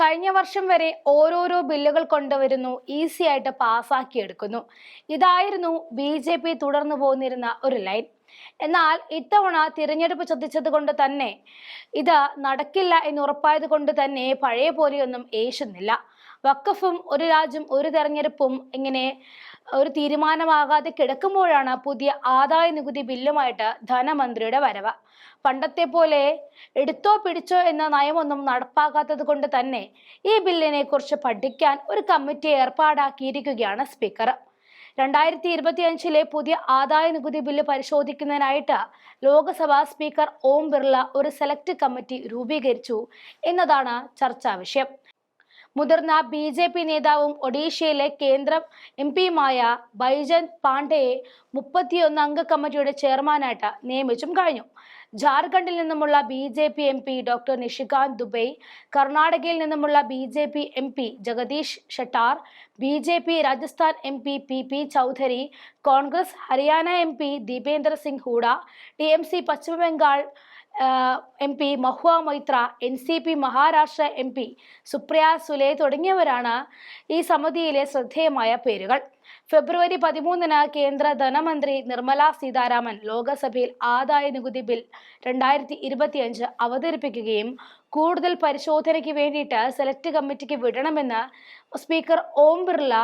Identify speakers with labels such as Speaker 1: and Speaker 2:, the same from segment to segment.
Speaker 1: കഴിഞ്ഞ വർഷം വരെ ഓരോരോ ബില്ലുകൾ കൊണ്ടുവരുന്നു, ഈസി ആയിട്ട് പാസ്സാക്കിയെടുക്കുന്നു. ഇതായിരുന്നു BJP തുടർന്നു പോന്നിരുന്ന ഒരു ലൈൻ. എന്നാൽ ഇത്തവണ തിരഞ്ഞെടുപ്പ് ചതിച്ചത് കൊണ്ട് തന്നെ ഇത് നടക്കില്ല എന്ന് ഉറപ്പായത് കൊണ്ട് തന്നെ പഴയ പോലെയൊന്നും ഏശുന്നില്ല. വഖഫും ഒരു രാജ്യം ഒരു തെരഞ്ഞെടുപ്പും ഇങ്ങനെ ഒരു തീരുമാനമാകാതെ കിടക്കുമ്പോഴാണ് പുതിയ ആദായ നികുതി ബില്ലുമായിട്ട് ധനമന്ത്രിയുടെ വരവ്. പണ്ടത്തെ പോലെ എടുത്തോ പിടിച്ചോ എന്ന നയമൊന്നും നടപ്പാക്കാത്തത് കൊണ്ട് തന്നെ ഈ ബില്ലിനെ കുറിച്ച് പഠിക്കാൻ ഒരു കമ്മിറ്റി ഏർപ്പാടാക്കിയിരിക്കുകയാണ് സ്പീക്കർ. 2025 പുതിയ ആദായ നികുതി ബില്ല് പരിശോധിക്കുന്നതിനായിട്ട് ലോക്സഭാ സ്പീക്കർ ഓം ബിർള ഒരു സെലക്ട് കമ്മിറ്റി രൂപീകരിച്ചു എന്നതാണ് ചർച്ചാ വിഷയം. മുതിർന്ന BJP നേതാവും ഒഡീഷയിലെ കേന്ദ്ര MP-യുമായ ബൈജയന്ത് പാണ്ഡെയെ 31 അംഗ കമ്മിറ്റിയുടെ ചെയർമാനായിട്ട് നിയമിച്ചും കഴിഞ്ഞു. ജാർഖണ്ഡിൽ നിന്നുമുള്ള BJP MP doctor Nishikant Dubey, കർണാടകയിൽ നിന്നുമുള്ള BJP MP Jagdish Shettar, BJP Rajasthan MP PP Chaudhary, Congress Haryana MP Deepender Singh Hooda, TMC പശ്ചിമ Bengal MP Mahua Maitra, NCP Maharashtra MP Supriya Sule തുടങ്ങിയവരാണ് ഈ സമിതിയിലെ ശ്രദ്ധേയമായ പേരുകൾ. ഫെബ്രുവരി 13 കേന്ദ്ര ധനമന്ത്രി നിർമ്മല സീതാരാമൻ ലോക്സഭയിൽ ആദായ നികുതി ബിൽ 2025 അവതരിപ്പിക്കുകയും കൂടുതൽ പരിശോധനയ്ക്ക് വേണ്ടിയിട്ട് സെലക്ട് കമ്മിറ്റിക്ക് വിടണമെന്ന് സ്പീക്കർ ഓം ബിർള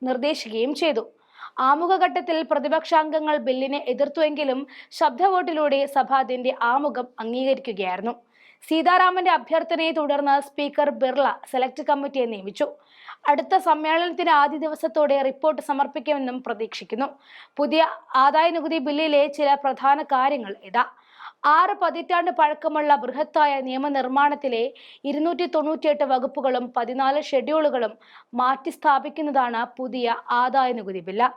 Speaker 1: നിർദ്ദേശിക്കുകയും ചെയ്തു. ആമുഖഘട്ടത്തിൽ പ്രതിപക്ഷാംഗങ്ങൾ ബില്ലിനെ എതിർത്തുവെങ്കിലും ശബ്ദവോട്ടിലൂടെ സഭ അതിന്റെ ആമുഖം അംഗീകരിക്കുകയായിരുന്നു. സീതാരാമന്റെ അഭ്യർത്ഥനയെ തുടർന്ന് സ്പീക്കർ ബിർള സെലക്ട് കമ്മിറ്റിയെ നിയമിച്ചു. അടുത്ത സമ്മേളനത്തിന്റെ ആദ്യ ദിവസത്തോടെ റിപ്പോർട്ട് സമർപ്പിക്കുമെന്നും പ്രതീക്ഷിക്കുന്നു. പുതിയ ആദായ നികുതി ബില്ലിലെ ചില പ്രധാന കാര്യങ്ങൾ ഇതാ. 6 പതിറ്റാണ്ട് പഴക്കമുള്ള ബൃഹത്തായ നിയമനിർമ്മാണത്തിലെ 298 വകുപ്പുകളും 14 ഷെഡ്യൂളുകളും മാറ്റി സ്ഥാപിക്കുന്നതാണ് പുതിയ ആദായ നികുതി ബില്ല്.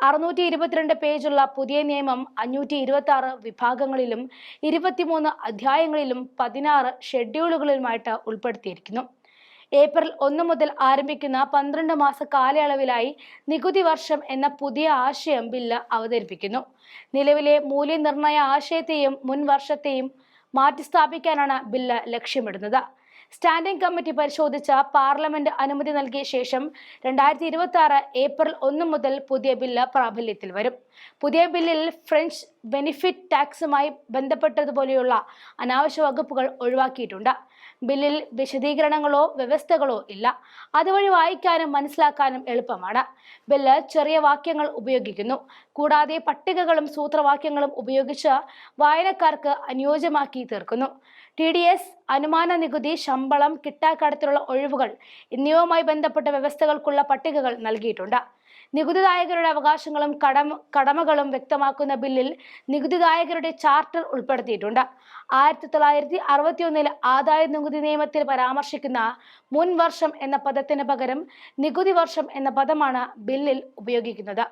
Speaker 1: 622 പേജുള്ള പുതിയ നിയമം 526 വിഭാഗങ്ങളിലും 23 അധ്യായങ്ങളിലും 16 ഷെഡ്യൂളുകളിലുമായിട്ട് ഉൾപ്പെടുത്തിയിരിക്കുന്നു. ഏപ്രിൽ 1 മുതൽ ആരംഭിക്കുന്ന 12 മാസ കാലയളവിലായി നികുതി വർഷം എന്ന പുതിയ ആശയം ബില്ല് അവതരിപ്പിക്കുന്നു. നിലവിലെ മൂല്യനിർണയ ആശയത്തെയും മുൻ വർഷത്തെയും മാറ്റിസ്ഥാപിക്കാനാണ് ബില്ല് ലക്ഷ്യമിടുന്നത്. സ്റ്റാൻഡിംഗ് കമ്മിറ്റി പരിശോധിച്ച പാർലമെന്റ് അനുമതി നൽകിയ ശേഷം 2026 ഏപ്രിൽ 1 മുതൽ പുതിയ ബില്ല് പ്രാബല്യത്തിൽ വരും. പുതിയ ബില്ലിൽ ഫ്രഞ്ച് ബെനിഫിറ്റ് ടാക്സുമായി ബന്ധപ്പെട്ടതുപോലെയുള്ള അനാവശ്യ വകുപ്പുകൾ ഒഴിവാക്കിയിട്ടുണ്ട്. ബില്ലിൽ വിശദീകരണങ്ങളോ വ്യവസ്ഥകളോ ഇല്ല. അതുവഴി വായിക്കാനും മനസ്സിലാക്കാനും എളുപ്പമാണ്. ബില്ല് ചെറിയ വാക്യങ്ങൾ ഉപയോഗിക്കുന്നു. കൂടാതെ പട്ടികകളും സൂത്രവാക്യങ്ങളും ഉപയോഗിച്ച് വായനക്കാർക്ക് അനുയോജ്യമാക്കി തീർക്കുന്നു. TDS, അനുമാന നികുതി, ശമ്പളം, കിട്ടാക്കടത്തിലുള്ള ഒഴിവുകൾ എന്നിവയുമായി ബന്ധപ്പെട്ട വ്യവസ്ഥകൾക്കുള്ള പട്ടികകൾ നൽകിയിട്ടുണ്ട്. നികുതിദായകരുടെ അവകാശങ്ങളും കടമകളും വ്യക്തമാക്കുന്ന ബില്ലിൽ നികുതിദായകരുടെ ചാർട്ടർ ഉൾപ്പെടുത്തിയിട്ടുണ്ട്. 1961 ആദായ നികുതി നിയമത്തിൽ പരാമർശിക്കുന്ന മുൻ വർഷം എന്ന പദത്തിന് പകരം നികുതി വർഷം എന്ന പദമാണ് ബില്ലിൽ ഉപയോഗിക്കുന്നത്.